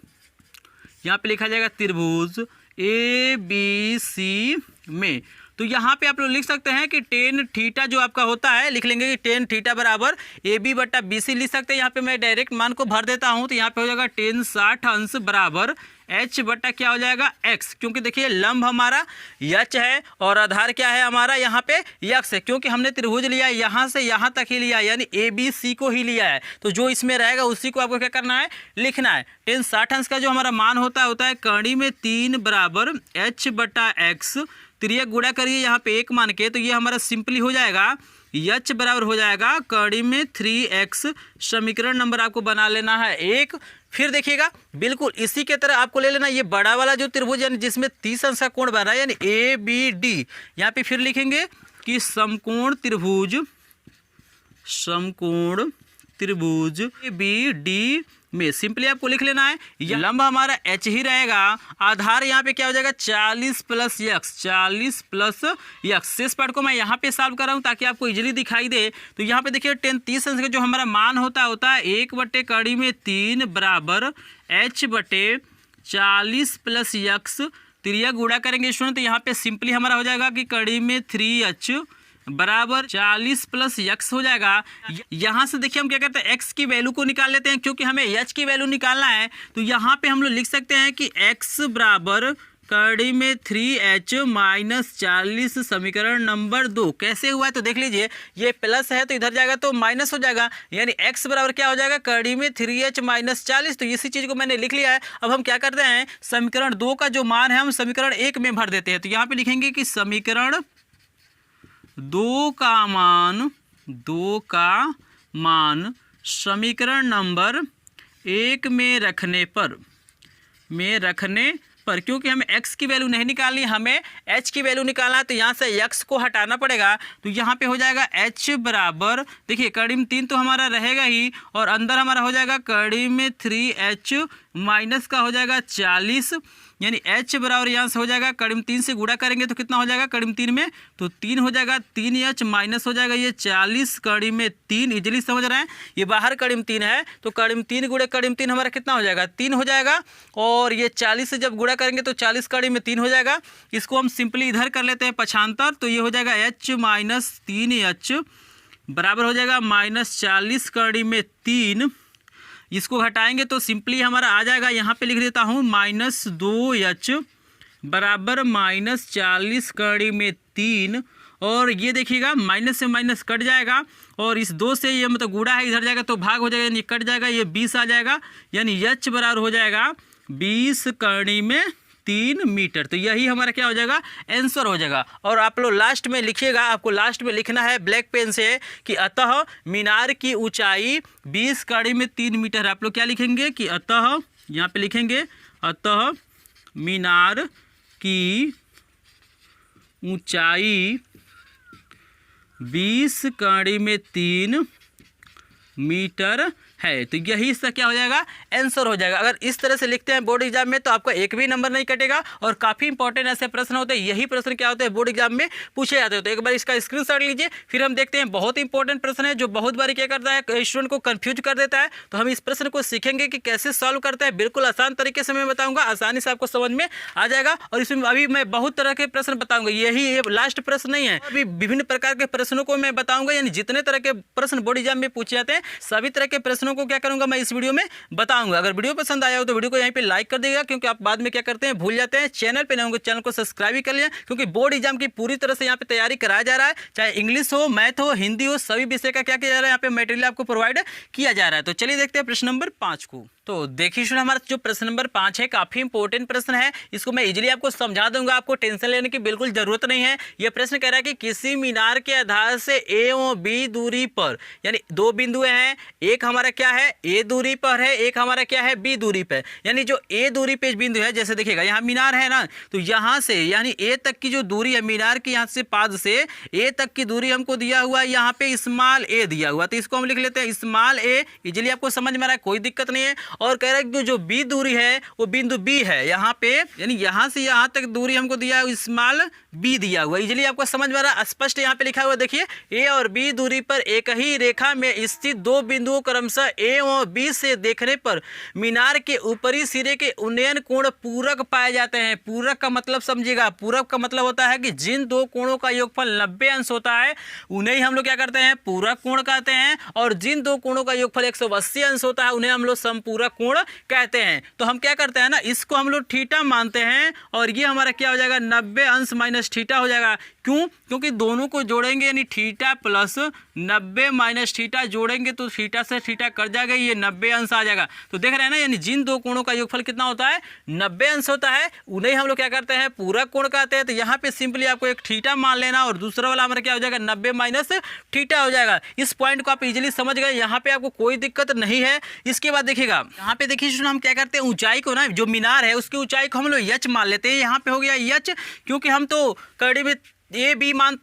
यहाँ पे लिखा जाएगा त्रिभुज ABC में। तो यहाँ पे आप लोग लिख सकते हैं कि टेन थीटा जो आपका होता है, लिख लेंगे कि टेन थीटा बराबर AB बटा BC लिख सकते हैं। यहाँ पे मैं डायरेक्ट मान को भर देता हूँ। तो यहाँ पे हो जाएगा टेन 60 अंश बराबर H बटा क्या हो जाएगा X, क्योंकि देखिए लंब हमारा यच है और आधार क्या है हमारा यहाँ पे यक्स है, क्योंकि हमने त्रिभुज लिया यहाँ से यहाँ तक ही लिया, यानी ABC को ही लिया है। तो जो इसमें रहेगा उसी को आपको क्या करना है, लिखना है। टेन 60 अंश का जो हमारा मान होता है कड़ी में 3 बराबर H बटा X, त्रियक गुणा करिए यहाँ पे 1 मान के, तो ये हमारा सिंपली हो जाएगा यच बराबर हो जाएगा कड़ी में 3x। समीकरण नंबर आपको बना लेना है 1। फिर देखिएगा बिल्कुल इसी के तरह आपको ले लेना ये बड़ा वाला जो त्रिभुज, यानी जिसमें 30 अंश का कोण बन रहा है, यानी ABD। यहाँ पे फिर लिखेंगे कि समकोण त्रिभुज ABD में, सिंपली आपको लिख लेना है ये लंब हमारा H ही रहेगा, आधार यहाँ पे क्या हो जाएगा 40 प्लस x। शेष पार्ट को मैं यहाँ पे सॉल्व कर रहा हूँ ताकि आपको इजीली दिखाई दे। तो यहाँ पे देखिए टेन 30 अंश का जो हमारा मान होता है 1 बटे कड़ी में 3 बराबर H बटे 40 प्लस x, त्रियक गुणा करेंगे स्टूडेंट। तो यहाँ पे सिंपली हमारा हो जाएगा कि कड़ी में 3h बराबर 40 प्लस x हो जाएगा। यहाँ से देखिए हम क्या करते हैं, x की वैल्यू को निकाल लेते हैं, क्योंकि हमें h की वैल्यू निकालना है। तो यहाँ पे हम लोग लिख सकते हैं कि x बराबर कड़ी में 3h माइनस 40, समीकरण नंबर 2। कैसे हुआ है तो देख लीजिए, ये प्लस है तो इधर जाएगा तो माइनस हो जाएगा, यानी x बराबर क्या हो जाएगा कड़ी में 3h माइनस 40। तो इसी चीज़ को मैंने लिख लिया है। अब हम क्या करते हैं, समीकरण 2 का जो मान है हम समीकरण 1 में भर देते हैं। तो यहाँ पे लिखेंगे कि समीकरण 2 का मान समीकरण नंबर 1 में रखने पर, क्योंकि हमें x की वैल्यू नहीं निकालनी, हमें h की वैल्यू निकालना है। तो यहाँ से x को हटाना पड़ेगा। तो यहाँ पे हो जाएगा h बराबर, देखिए कड़ी में 3 तो हमारा रहेगा ही, और अंदर हमारा हो जाएगा कड़ी में 3h माइनस का हो जाएगा 40, यानी h बराबर यहाँ से हो जाएगा कड़ी में 3 से गुणा करेंगे तो कितना हो जाएगा कड़ी में 3 में, तो 3 हो जाएगा, 3h माइनस हो जाएगा ये 40 कड़ी में 3। इजीली समझ रहे हैं, ये बाहर कड़ी में 3 है तो कड़ी में 3 गुणे कड़ी में 3 हमारा कितना हो जाएगा 3 हो जाएगा, और ये 40 से जब गुणा करेंगे तो 40 कड़ी में 3 हो जाएगा। इसको हम सिंपली इधर कर लेते हैं पक्षांतर, तो ये हो जाएगा h माइनस 3h बराबर हो जाएगा -40 कड़ी में 3। इसको घटाएंगे तो सिंपली हमारा आ जाएगा, यहाँ पे लिख देता हूँ -2h बराबर -40 कड़ी में 3। और ये देखिएगा माइनस से माइनस कट जाएगा और इस 2 से ये मतलब गुणा है इधर जाएगा तो भाग हो जाएगा, यानी कट जाएगा, ये 20 आ जाएगा, यानी h बराबर हो जाएगा 20 कड़ी में 3 मीटर। तो यही हमारा क्या हो जाएगा, आंसर हो जाएगा। और आप लोग लास्ट में लिखिएगा, आपको लास्ट में लिखना है ब्लैक पेन से कि अतः मीनार की ऊंचाई 20 कड़ी में 3 मीटर है। आप लोग क्या लिखेंगे कि अतः, यहाँ पे लिखेंगे अतः मीनार की ऊंचाई 20 कड़ी में 3 मीटर है। तो यही इसका क्या हो जाएगा, आंसर हो जाएगा। अगर इस तरह से लिखते हैं बोर्ड एग्जाम में तो आपका एक भी नंबर नहीं कटेगा। और काफ़ी इंपॉर्टेंट ऐसे प्रश्न होते हैं, यही प्रश्न क्या होते हैं बोर्ड एग्जाम में पूछे जाते हैं। तो एक बार इसका स्क्रीनशॉट लीजिए, फिर हम देखते हैं बहुत इंपॉर्टेंट प्रश्न है जो बहुत बार क्या करता है, स्टूडेंट को कन्फ्यूज कर देता है। तो हम इस प्रश्न को सीखेंगे कि कैसे सॉल्व करता है, बिल्कुल आसान तरीके से मैं बताऊँगा, आसानी से आपको समझ में आ जाएगा। और इसमें अभी मैं बहुत तरह के प्रश्न बताऊँगा, यही ये लास्ट प्रश्न नहीं है, अभी विभिन्न प्रकार के प्रश्नों को मैं बताऊँगा। यानी जितने तरह के प्रश्न बोर्ड एग्जाम में पूछे जाते हैं सभी तरह के प्रश्नों को क्या करूँगा मैं इस वीडियो में बताऊंगा। अगर वीडियो पसंद आया हो तो वीडियो को यहीं पे लाइक कर देगा, क्योंकि आप बाद में क्या करते हैं भूल जाते हैं। चैनल पे नए होंगे चैनल को सब्सक्राइब भी कर लिया, क्योंकि बोर्ड एग्जाम की पूरी तरह से यहाँ पे तैयारी कराया जा रहा है, चाहे इंग्लिश हो, मैथ हो, हिंदी हो, सभी विषय का क्या किया जा रहा है, यहाँ पे मटेरियल आपको प्रोवाइड किया जा रहा है। तो चलिए देखते हैं प्रश्न नंबर 5 को। तो देखिए स्टूडेंट, हमारा जो प्रश्न नंबर 5 है काफी इंपॉर्टेंट प्रश्न है, इसको मैं इजीली आपको समझा दूंगा, आपको टेंशन लेने की बिल्कुल जरूरत नहीं है। यह प्रश्न कह रहा है कि किसी मीनार के आधार से ए और बी दूरी पर, यानी 2 बिंदु हैं, एक हमारा क्या है ए दूरी पर है, एक हमारा क्या है बी दूरी पर। यानी जो ए दूरी पे बिंदु है, जैसे देखिएगा यहाँ मीनार है ना, तो यहाँ से यानी ए तक की जो दूरी है मीनार की, यहाँ से पाद से ए तक की दूरी हमको दिया हुआ है, यहाँ पे स्मॉल ए दिया हुआ, तो इसको हम लिख लेते हैं स्मॉल ए। इजीली आपको समझ में आ रहा है, कोई दिक्कत नहीं है। और कह रहा है कि जो बी दूरी है वो बिंदु बी है यहाँ पे, यानी यहाँ से यहाँ तक दूरी हमको दिया है स्मॉल बी दिया हुआ। इजीली आपको समझ में आ रहा है, स्पष्ट यहाँ पे लिखा हुआ देखिए, ए और बी दूरी पर एक ही रेखा में स्थित 2 बिंदुओं क्रमशः ए और बी से देखने पर मीनार के ऊपरी सिरे के उन्नयन कोण पूरक पाए जाते हैं। पूरक का मतलब समझिएगा, पूरक का मतलब होता है कि जिन 2 कोणों का योगफल 90 अंश होता है उन्हें ही हम लोग क्या करते हैं पूरक कोण कहते हैं, और जिन 2 कोणों का योगफल 180 अंश होता है उन्हें हम लोग समपूरक कोण कहते हैं। तो हम क्या करते हैं ना, इसको हम लोग थीटा मानते हैं, और ये हमारा क्या हो जाएगा 90 अंश माइनस थीटा हो जाएगा। क्यों? क्योंकि दोनों को जोड़ेंगे, यानी थीटा प्लस 90 माइनस थीटा जोड़ेंगे तो थीटा से थीटा कट जाएगा, ये 90 अंश आ जाएगा। तो देख रहे हैं ना, यानी जिन 2 कोणों का योगफल कितना होता है 90 अंश होता है, उन्हें हम लोग क्या करते हैं पूरक कोण कहते हैं। तो यहाँ पे सिंपली आपको एक थीटा मान लेना और दूसरा वाला हमारा क्या हो जाएगा 90 माइनस थीटा हो जाएगा। इस पॉइंट को आप इजीली समझ गए, यहाँ पे आपको कोई दिक्कत नहीं है। इसके बाद देखिएगा यहाँ पे देखिए हम क्या करते हैं, ऊंचाई को ना, जो मीनार है उसकी ऊंचाई को हम लोग एच मान लेते हैं। यहाँ पे हो गया एच, क्योंकि हम तो कड़ी में ए बी मान,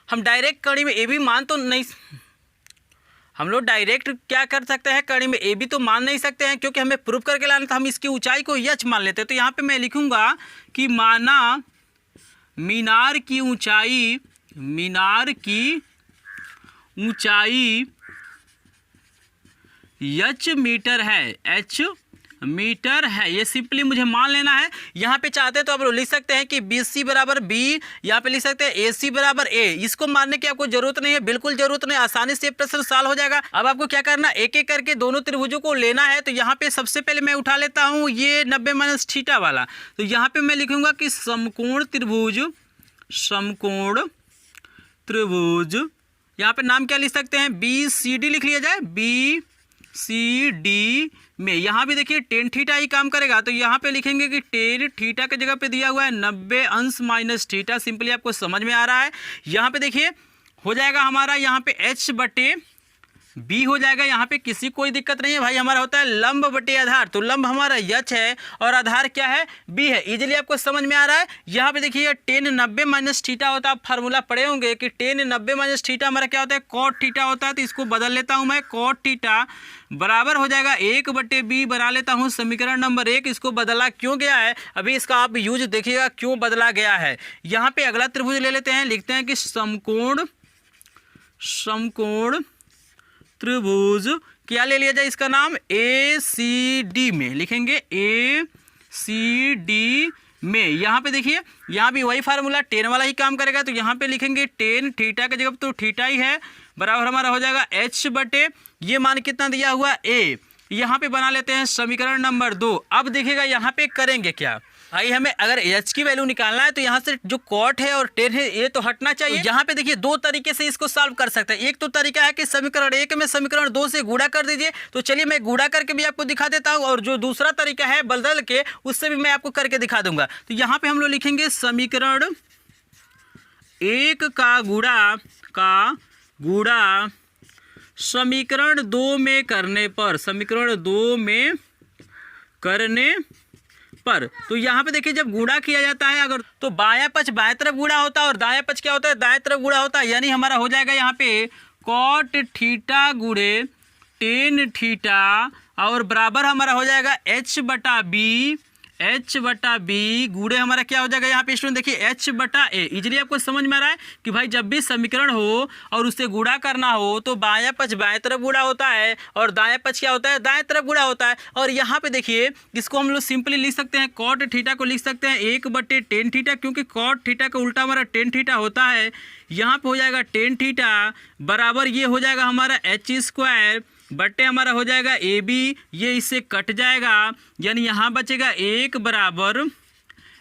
हम डायरेक्ट कड़ी में ए बी मान तो नहीं, हम लोग डायरेक्ट क्या कर सकते हैं कड़ी में ए बी तो मान नहीं सकते हैं, क्योंकि हमें प्रूफ करके लाना था। हम इसकी ऊंचाई को एच मान लेते हैं। तो यहाँ पे मैं लिखूंगा कि माना मीनार की ऊंचाई एच मीटर है, एच मीटर है, ये सिंपली मुझे मान लेना है। यहाँ पे चाहते हैं तो आप लोग लिख सकते हैं कि बी सी बराबर बी, यहाँ पे लिख सकते हैं ए सी बराबर ए। इसको मानने की आपको जरूरत नहीं है, बिल्कुल जरूरत नहीं, आसानी से प्रश्न सॉल्व हो जाएगा। अब आपको क्या करना, एक एक करके दोनों त्रिभुजों को लेना है। तो यहाँ पे सबसे पहले मैं उठा लेता हूँ ये 90 माइनस थीटा वाला। तो यहाँ पे मैं लिखूंगा कि समकोण त्रिभुज, यहाँ पे नाम क्या लिख सकते हैं बी सी डी लिख लिया जाए, बी सी डी में। यहाँ भी देखिए टेन थीटा ही काम करेगा, तो यहाँ पे लिखेंगे कि टेन थीटा के जगह पे दिया हुआ है 90 अंश माइनस थीटा। सिंपली आपको समझ में आ रहा है। यहाँ पे देखिए हो जाएगा हमारा यहाँ पे h बटे बी हो जाएगा। यहाँ पे किसी कोई दिक्कत नहीं है भाई, हमारा होता है लंब बटे आधार, तो लंब हमारा यच है और आधार क्या है बी है। इजीली आपको समझ में आ रहा है। यहाँ पे देखिए टेन 90 माइनस थीटा होता है, आप फार्मूला पढ़े होंगे कि टेन 90 माइनस थीटा हमारा क्या होता है कॉट थीटा होता है। तो इसको बदल लेता हूँ मैं, कॉट थीटा बराबर हो जाएगा 1 बटे बी, बना लेता हूँ समीकरण नंबर 1। इसको बदला क्यों गया है अभी इसका आप यूज देखिएगा क्यों बदला गया है। यहाँ पे अगला त्रिभुज ले लेते हैं, लिखते हैं कि समकोण त्रिभुज, क्या ले लिया जाए इसका नाम ए सी डी में, लिखेंगे ए सी डी में। यहाँ पे देखिए, यहाँ भी वही फार्मूला टेन वाला ही काम करेगा, तो यहाँ पे लिखेंगे टेन थीटा की जगह तो थीटा ही है, बराबर हमारा हो जाएगा एच बटे ये मान कितना दिया हुआ ए। यहाँ पे बना लेते हैं समीकरण नंबर 2। अब देखिएगा यहाँ पे करेंगे क्या, भाई हमें अगर एच की वैल्यू निकालना है तो यहाँ से जो कॉट है और टेन है ये तो हटना चाहिए। यहाँ पे देखिए दो तरीके से इसको सॉल्व कर सकते हैं। एक तो तरीका है कि समीकरण 1 में समीकरण 2 से गुणा कर दीजिए, तो चलिए मैं गुणा करके भी आपको दिखा देता हूँ, और जो दूसरा तरीका है बदल के उससे भी मैं आपको करके दिखा दूंगा। तो यहाँ पे हम लोग लिखेंगे समीकरण 1 का गुणा समीकरण 2 में करने पर, समीकरण 2 में करने पर। तो यहाँ पे देखिए जब गुणा किया जाता है अगर, तो बायां पक्ष बाएं तरफ गुणा होता है और दायां पक्ष क्या होता है, दाएं तरफ गुणा होता है। यानी हमारा हो जाएगा यहाँ पे कॉट थीटा गुणे टेन थीटा और बराबर हमारा हो जाएगा एच बटा बी गुणे हमारा क्या हो जाएगा यहाँ पे स्टूडेंट देखिए एच बटा ए। इजीली आपको समझ में आ रहा है कि भाई जब भी समीकरण हो और उससे गुणा करना हो तो बायां पक्ष बाएं तरफ गुणा होता है और दायां पक्ष क्या होता है, दाएं तरफ गुणा होता है। और यहाँ पे देखिए इसको हम लोग सिंपली लिख सकते हैं, कॉट थीटा को लिख सकते हैं 1 बटे टेन थीटा, क्योंकि कॉट थीटा का उल्टा हमारा टेन थीटा होता है। यहाँ पे हो जाएगा टेन थीटा बराबर ये हो जाएगा हमारा एच स्क्वायर बटे हमारा हो जाएगा ए बी, ये इससे कट जाएगा, यानी यहाँ बचेगा 1 बराबर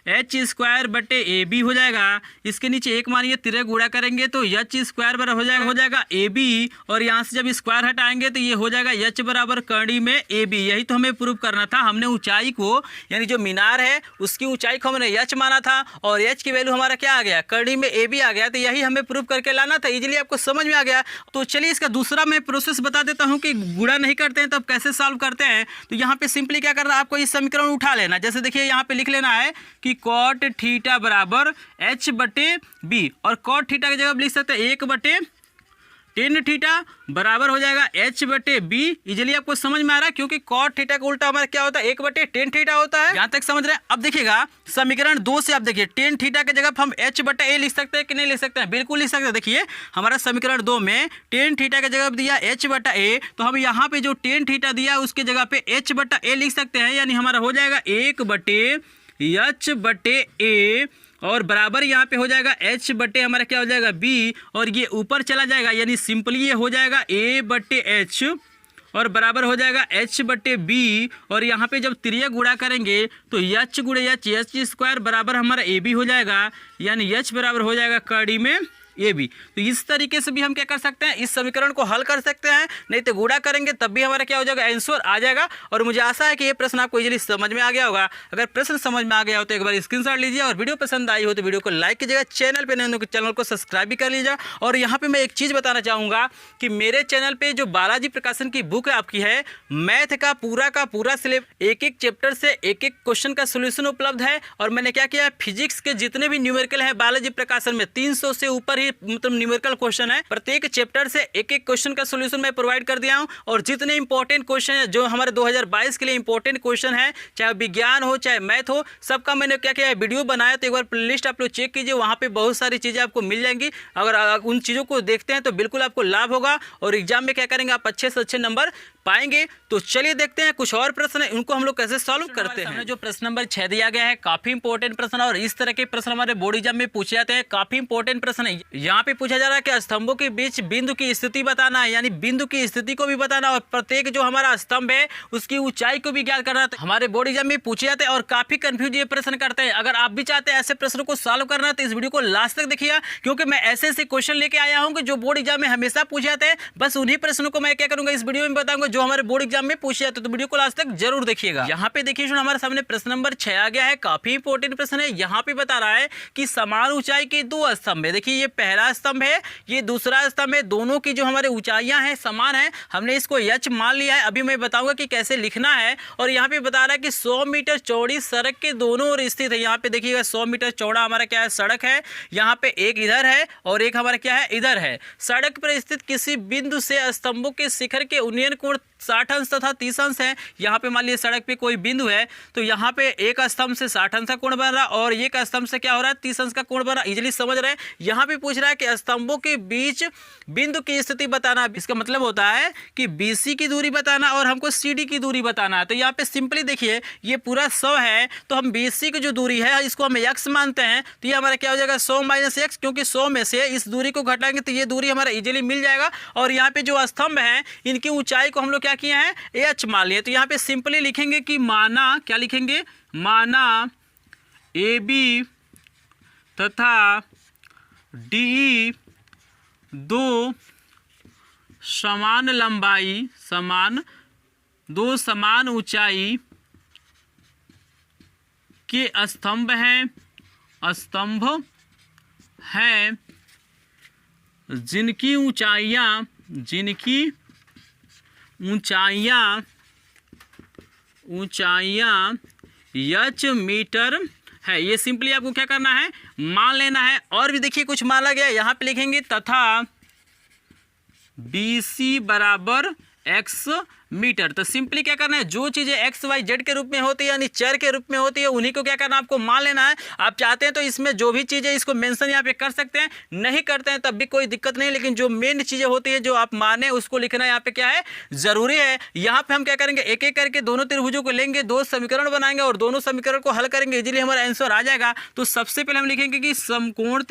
एच स्क्वायर बटे ए बी हो जाएगा। इसके नीचे एक मानिए तिरे गुणा करेंगे तो एच स्क्वायर बराबर हो जाएगा ए बी, और यहाँ से जब स्क्वायर हटाएंगे तो ये हो जाएगा एच बराबर कड़ी में ए बी। यही तो हमें प्रूव करना था। हमने ऊंचाई को यानी जो मीनार है उसकी ऊंचाई को हमने एच माना था और एच की वैल्यू हमारा क्या आ गया, कड़ी में ए बी आ गया। तो यही हमें प्रूव करके लाना था। इजीली आपको समझ में आ गया। तो चलिए इसका दूसरा मैं प्रोसेस बता देता हूँ कि गुणा नहीं करते हैं तब कैसे सॉल्व करते हैं। तो यहाँ पे सिंपली क्या करना है, आपको इस समीकरण उठा लेना। जैसे देखिए यहाँ पे लिख लेना है कि कॉट थीटा बराबर एच बटे बी, और कॉट थीटा की जगह लिख सकते हैं 1 बटे टेन थीटा बराबर हो जाएगा एच बटे बी। इजीली आपको समझ में आ रहा है, क्योंकि कॉट थीटा का उल्टा हमारा क्या होता है, 1 बटे टेन थीटा होता है। यहाँ तक समझ रहे हैं। अब देखिएगा समीकरण 2 से आप देखिए टेन थीटा की जगह हम एच बटा ए लिख सकते हैं कि नहीं लिख सकते हैं, बिल्कुल लिख सकते हैं। देखिए हमारा समीकरण 2 में टेन थीटा की जगह दिया एच बटा ए, तो हम यहाँ पे जो टेन थीटा दिया उसके जगह पे एच बटा ए लिख सकते हैं। यानी हमारा हो जाएगा 1 बटे एच बटे ए और बराबर यहाँ पे हो जाएगा एच बटे हमारा क्या हो जाएगा बी, और ये ऊपर चला जाएगा यानी सिंपली ये हो जाएगा ए बटे एच और बराबर हो जाएगा एच बटे बी। और यहाँ पे जब त्रिय गुणा करेंगे तो एच गुणे एच स्क्वायर बराबर हमारा ए बी हो जाएगा, यानी एच बराबर हो जाएगा कड़ी में ए बी। तो इस तरीके से भी हम क्या कर सकते हैं, इस समीकरण को हल कर सकते हैं। नहीं तो गुणा करेंगे तब भी हमारा क्या हो जाएगा, आंसर आ जाएगा। और मुझे आशा है कि ये प्रश्न आपको इजीली समझ में आ गया होगा। अगर प्रश्न समझ में आ गया हो तो एक बार स्क्रीनशॉट लीजिए, और वीडियो पसंद आई हो तो वीडियो को लाइक कीजिएगा, चैनल पे नए हो तो चैनल को सब्सक्राइब भी कर लीजिएगा। और यहाँ पे मैं एक चीज़ बताना चाहूँगा कि मेरे चैनल पर जो बालाजी प्रकाशन की बुक आपकी है, मैथ का पूरा सिलेबस, एक चैप्टर से एक क्वेश्चन का सोल्यूशन उपलब्ध है। और मैंने क्या किया, फिजिक्स के जितने भी न्यूमेरिकल है बालाजी प्रकाशन में 300 से ऊपर ही मतलब न्यूमेरिकल क्वेश्चन है, प्रत्येक चैप्टर से एक क्वेश्चन का सॉल्यूशन मैं प्रोवाइड कर दिया हूं। और जितने इंपॉर्टेंट क्वेश्चन है जो हमारे 2022 के लिए इंपॉर्टेंट क्वेश्चन है, चाहे विज्ञान हो चाहे मैथ हो, सबका मैंने क्या किया है, वीडियो बनाया। तो एक बार प्लेलिस्ट आप लोग चेक कीजिए, वहाँ पे बहुत सारी चीज़ें आपको मिल जाएंगी। अगर उन चीज़ों को देखते हैं तो बिल्कुल आपको लाभ होगा और एग्जाम में क्या करेंगे, आप अच्छे से अच्छे नंबर पाएंगे। तो चलिए देखते हैं कुछ और प्रश्न है, उनको हम लोग कैसे सॉल्व करते हैं। जो प्रश्न नंबर 6 दिया गया है काफी इंपॉर्टेंट प्रश्न, और इस तरह के प्रश्न हमारे बोर्ड एग्जाम में पूछे जाते हैं। काफी इंपॉर्टेंट प्रश्न है। यहाँ पे पूछा जा रहा है कि स्तंभों के बीच बिंदु की स्थिति बताना है, यानी बिंदु की स्थिति को भी बताना, और प्रत्येक जो हमारा स्तंभ है उसकी ऊंचाई को भी ज्ञात करना। हमारे बोर्ड एग्जाम में पूछे जाते हैं और काफी कंफ्यूज ये प्रश्न करते हैं। अगर आप भी चाहते हैं ऐसे प्रश्नों को सॉल्व करना तो इस वीडियो को लास्ट तक देखिएगा, क्योंकि मैं ऐसे ऐसे क्वेश्चन लेके आया हूँ कि जो बोर्ड एग्जाम में हमेशा पूछे जाते हैं। बस उन्हीं प्रश्नों को मैं क्या करूंगा, इस वीडियो में बताऊंगा जो हमारे बोर्ड एग्जाम में पूछे जाते हैं। तो वीडियो को लास्ट तक जरूर देखिएगा। यहाँ पे देखिए हमारे सामने प्रश्न नंबर 6 आ गया है। काफी इंपॉर्टेंट प्रश्न है। यहाँ पे बता रहा है कि समान ऊंचाई के दो स्तंभ है। देखिए ये पहला स्तंभ है, ये दूसरा स्तंभ है, दोनों की जो हमारे ऊंचाइयां हैं समान है। हमने इसको एच मान लिया है। अभी मैं बताऊंगा कि कैसे लिखना है। और यहाँ पे बता रहा है कि 100 मीटर चौड़ी सड़क के दोनों ओर स्थित है। यहाँ पे देखिएगा 100 मीटर चौड़ा हमारा क्या है, सड़क है। यहाँ पे एक इधर है और एक हमारा क्या है, इधर है। सड़क पर स्थित किसी बिंदु से स्तंभों के शिखर के उन्नयन कोण 60 अंश तथा 30 अंश है। यहाँ पे मान लीजिए सड़क पे कोई बिंदु है, तो यहाँ पे एक स्तंभ से 60 अंश का कोण बन रहा है और एक स्तंभ से क्या हो रहा है, 30 अंश का कोण बन रहा है। इजीली समझ रहे हैं। यहाँ पे पूछ रहा है कि स्तंभों के बीच बिंदु की स्थिति बताना। इसका मतलब होता है कि BC की दूरी बताना और हमको CD की दूरी बताना है। तो यहाँ पे सिंपली देखिए, ये पूरा 100 है, तो हम BC की जो दूरी है इसको हम x मानते हैं, तो ये हमारा क्या हो जाएगा 100 - x, क्योंकि 100 में से इस दूरी को घटाएंगे तो ये दूरी हमारा इजीली मिल जाएगा। और यहाँ पे जो स्तंभ हैं इनकी ऊंचाई को हम लोग क्या किए हैं, h मान लिए। तो यहाँ पे सिंपली लिखेंगे कि माना, क्या लिखेंगे, माना AB तथा DE दो समान लंबाई, दो समान ऊंचाई के स्तंभ हैं, जिनकी ऊंचाइयाँ h मीटर है। ये सिंपली आपको क्या करना है, मान लेना है। और भी देखिए कुछ माना गया, यहाँ पे लिखेंगे तथा BC बराबर x मीटर। तो सिंपली क्या करना है, जो चीज़ें x y z के रूप में होती है यानी चर के रूप में होती है उन्हीं को क्या करना है, आपको मान लेना है। आप चाहते हैं तो इसमें जो भी चीज़ें इसको मेंशन यहाँ पे कर सकते हैं, नहीं करते हैं तब भी कोई दिक्कत नहीं, लेकिन जो मेन चीज़ें होती है जो आप माने उसको लिखना यहाँ पे क्या है, ज़रूरी है। यहाँ पे हम क्या करेंगे, एक एक करके दोनों त्रिभुजों को लेंगे, दो समीकरण बनाएंगे और दोनों समीकरण को हल करेंगे, इजीली हमारा आंसर आ जाएगा। तो सबसे पहले हम लिखेंगे कि समकोण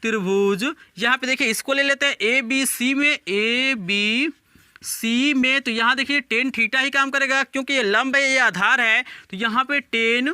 त्रिभुज, यहाँ पे देखिए इसको ले लेते हैं ABC में, तो यहाँ देखिए tan थीटा ही काम करेगा, क्योंकि ये लंब है, ये आधार है। तो यहाँ पे tan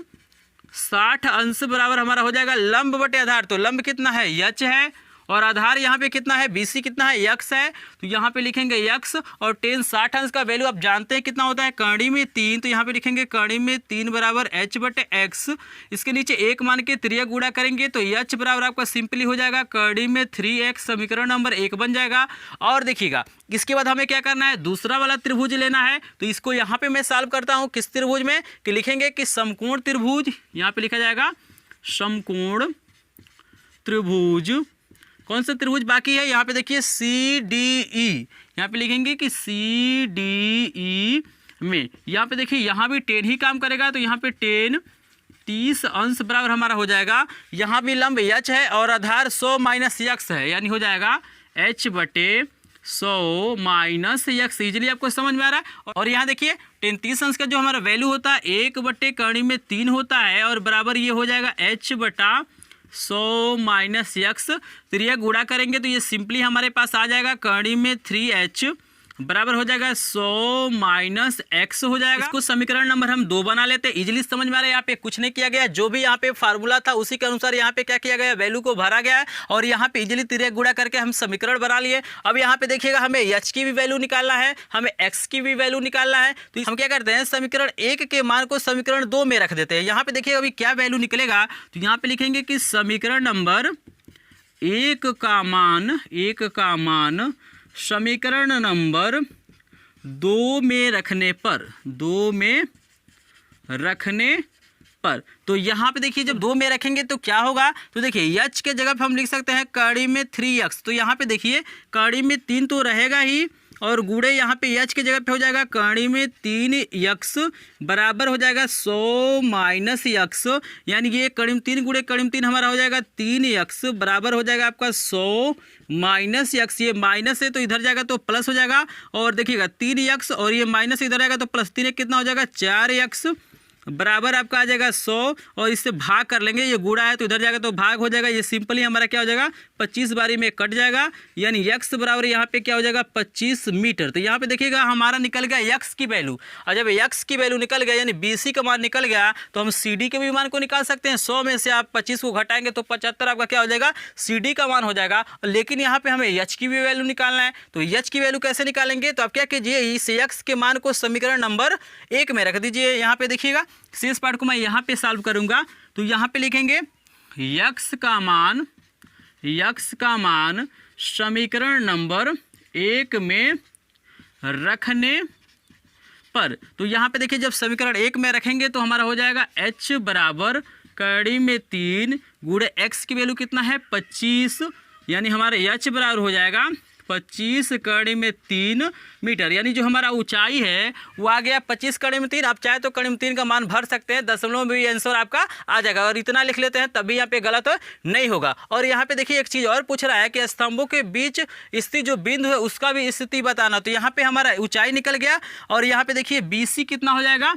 60 अंश बराबर हमारा हो जाएगा लंब बटे आधार। तो लंब कितना है, h है, और आधार यहाँ पे कितना है, BC कितना है, x है। तो यहाँ पे लिखेंगे x, और tan 60 अंश का वैल्यू आप जानते हैं कितना होता है, कड़ी में 3, तो यहाँ पे लिखेंगे कड़ी में 3 बराबर h बटे x। इसके नीचे 1 मान के त्रिज्या गुणा करेंगे तो h बराबर आपका सिंपली हो जाएगा कड़ी में 3x, समीकरण नंबर 1 बन जाएगा। और देखिएगा इसके बाद हमें क्या करना है, दूसरा वाला त्रिभुज लेना है। तो इसको यहाँ पे मैं सॉल्व करता हूँ, किस त्रिभुज में, कि लिखेंगे कि समकोण त्रिभुज, यहाँ पे लिखा जाएगा समकोण त्रिभुज। कौन सा त्रिभुज बाकी है, यहाँ पे देखिए CDE, यहाँ पे लिखेंगे कि CDE में, यहाँ पे देखिए यहाँ भी tan ही काम करेगा। तो यहाँ पे tan 30 अंश बराबर हमारा हो जाएगा, यहाँ भी लंब h है और आधार 100 - x है, यानी हो जाएगा h बटे 100 - x। इजीली आपको समझ में आ रहा है। और यहाँ देखिए tan 30 अंश का जो हमारा वैल्यू होता है 1 बटे कड़ी में 3 होता है, और बराबर ये हो जाएगा h बटा 100 - x। त्रिज्या गुणा करेंगे तो ये सिंपली हमारे पास आ जाएगा कड़ी में 3h बराबर हो जाएगा 100 - x हो जाएगा। इसको समीकरण नंबर हम 2 बना लेते हैं, इजीली समझ में आ रहा है। यहाँ पे कुछ नहीं किया गया, जो भी यहाँ पे फार्मूला था उसी के अनुसार यहाँ पे क्या किया गया, वैल्यू को भरा गया है, और यहाँ पे इजीली त्रिज्या गुणा करके हम समीकरण बना लिए। अब यहाँ पे देखिएगा हमें h की भी वैल्यू निकालना है, हमें x की भी वैल्यू निकालना है। तो हम क्या करते हैं, समीकरण 1 के मान को समीकरण 2 में रख देते हैं। यहाँ पे देखिएगा अभी क्या वैल्यू निकलेगा, तो यहाँ पे लिखेंगे कि समीकरण नंबर 1 का मान समीकरण नंबर 2 में रखने पर, तो यहाँ पे देखिए जब 2 में रखेंगे तो क्या होगा, तो देखिए h के जगह पे हम लिख सकते हैं कड़ी में 3x। तो यहाँ पे देखिए कड़ी में 3 तो रहेगा ही, और गुणे यहाँ पे h के जगह पे हो जाएगा कड़ी में 3x बराबर हो जाएगा 100 - x, यानी ये कड़ी में 3 गुणे कड़ी में 3 हमारा हो जाएगा 3x बराबर हो जाएगा आपका 100 - x। ये माइनस है तो इधर जाएगा तो प्लस हो जाएगा, और देखिएगा 3x और ये माइनस इधर आएगा तो प्लस 3 कितना हो जाएगा 4x बराबर आपका आ जाएगा 100, और इससे भाग कर लेंगे, ये गुणा है तो इधर जाएगा तो भाग हो जाएगा। ये सिंपली हमारा क्या हो जाएगा 25 बारी में कट जाएगा, यानी x बराबर यहाँ पे क्या हो जाएगा 25 मीटर। तो यहाँ पे देखिएगा हमारा निकल गया x की वैल्यू, और जब x की वैल्यू निकल गया यानी BC का मान निकल गया तो हम CD के भी मान को निकाल सकते हैं। 100 में से आप 25 को घटाएंगे तो 75 आपका क्या हो जाएगा CD का मान हो जाएगा। लेकिन यहाँ पे हमें h की भी वैल्यू निकालना है, तो h की वैल्यू कैसे निकालेंगे, तो आप क्या कीजिए इस x के मान को समीकरण नंबर 1 में रख दीजिए। यहाँ पे देखिएगा शेष पार्ट को मैं यहाँ पे सॉल्व करूँगा, तो यहाँ पे लिखेंगे x का मान समीकरण नंबर 1 में रखने पर, तो यहाँ पे देखिए जब समीकरण 1 में रखेंगे तो हमारा हो जाएगा h बराबर कड़ी में 3 गुणे x की वैल्यू कितना है 25, यानी हमारे h बराबर हो जाएगा 25 कड़ी में 3 मीटर, यानी जो हमारा ऊंचाई है वो आ गया 25 कड़ी में 3। आप चाहे तो कड़ी में 3 का मान भर सकते हैं, दशमलव में भी आंसर आपका आ जाएगा, और इतना लिख लेते हैं तभी यहाँ पे गलत नहीं होगा। और यहाँ पे देखिए एक चीज़ और पूछ रहा है कि स्तंभों के बीच स्थित जो बिंदु है उसका भी स्थिति बताना। तो यहाँ पे हमारा ऊंचाई निकल गया, और यहाँ पे देखिए BC कितना हो जाएगा,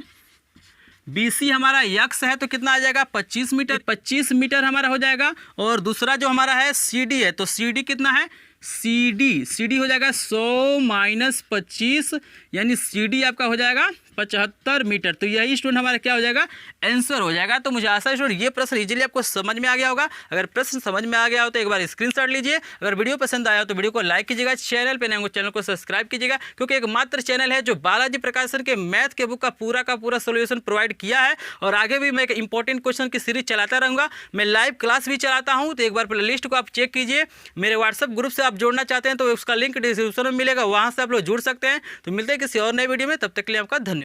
BC हमारा यक्स है तो कितना आ जाएगा 25 मीटर, 25 मीटर हमारा हो जाएगा। और दूसरा जो हमारा है CD है, तो CD कितना है, CD हो जाएगा 100 माइनस 25, यानी CD आपका हो जाएगा 75 मीटर। तो यही स्टूडेंट हमारा क्या हो जाएगा, आंसर हो जाएगा। तो मुझे आशा है स्टूडेंट ये प्रश्न इजीली आपको समझ में आ गया होगा। अगर प्रश्न समझ में आ गया हो तो एक बार स्क्रीनशॉट लीजिए। अगर वीडियो पसंद आया हो तो वीडियो को लाइक कीजिएगा, चैनल पे नए हो चैनल को सब्सक्राइब कीजिएगा, क्योंकि एकमात्र चैनल है जो बालाजी प्रकाशन के मैथ के बुक का पूरा सोल्यूशन प्रोवाइड किया है। और आगे भी मैं एक इंपॉर्टेंट क्वेश्चन की सीरीज चलाता रहूँगा, मैं लाइव क्लास भी चलाता हूँ। तो एक बार प्ले लिस्ट को आप चेक कीजिए। मेरे व्हाट्सअप ग्रुप से आप जोड़ना चाहते हैं तो उसका लिंक डिस्क्रिप्शन में मिलेगा, वहाँ से आप लोग जुड़ सकते हैं। तो मिलते हैं किसी और नए वीडियो में, तब तक के लिए आपका धन्यवाद।